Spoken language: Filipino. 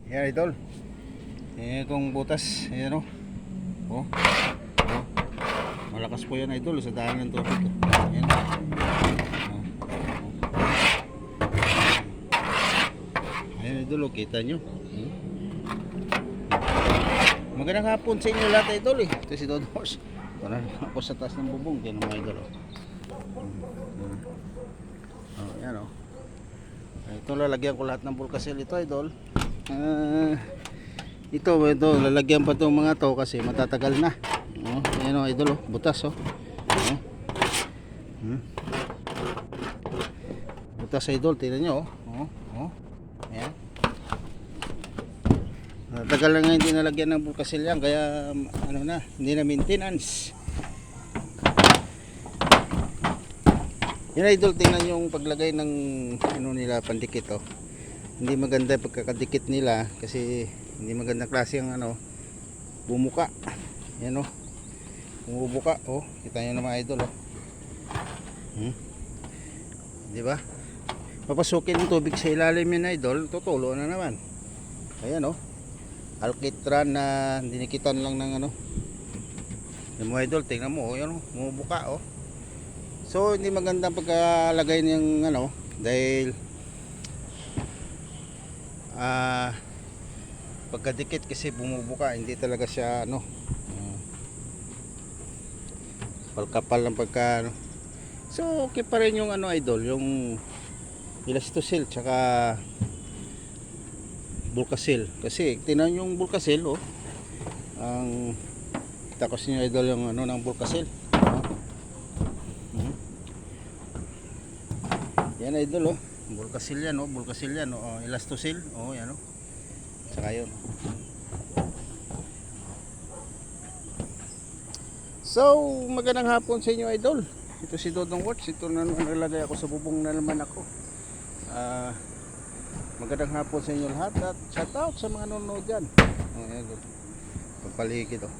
Yan idol. Itong butas, ayan o. Oh. Oh. Malakas po yan idol sa daan ng tubig. Ayan. Oh. Ayan idol, kita nyo. Magandang hapon sa inyo lahat idol eh. Ito si Don Horse. Ito na ako sa taas ng bubong. Yan mga idol oh. Oh, yan oh. Ito lalagyan ko lahat ng bulkasil ito idol. Ito lalagyan pa itong mga to kasi matatagal na. Oh, ayan oh idol oh, butas oh. Oh. Butas idol, tingnan nyo oh. Oh, oh. Ayan. Tagal na nga hindi nalagyan ng bulkasil yan kaya ano na, hindi na maintenance. Yan idol, tingnan yung paglagay ng ano nila pandikit oh. Hindi maganda pagkakadikit nila kasi hindi magandang klase ang ano bumuka. Yan oh. Bumubuka oh. Kita niyo naman idol oh. Di ba? Papasukin ng tubig sa ilalim yan idol, tutulo na naman. Ayan oh. Alkitran na dinikitan lang ng ano. Yung mga idol, tingnan mo oh, yan oh, bumubuka oh. So hindi maganda pagkalagay ng ano dahil pagkadikit kasi bumubuka, hindi talaga siya ano palkapal ng pagka ano. So okay pa rin yung ano idol, yung Elastosil tsaka Bulkasil kasi tingnan yung Bulkasil oh, ang takos niyo idol yung ano ng Bulkasil. Yan idol oh, Bulkasil yan oh, Bulkasil yan oh, Elastosil oh, yan oh. Saka yun. So, magandang hapon sa inyo idol. Ito si Dodong Watch. Ito na nalagay ako sa bubong na naman ako. Magandang hapon sa inyo lahat at shout out sa mga nanonood dyan. Ayan, papaligid oh.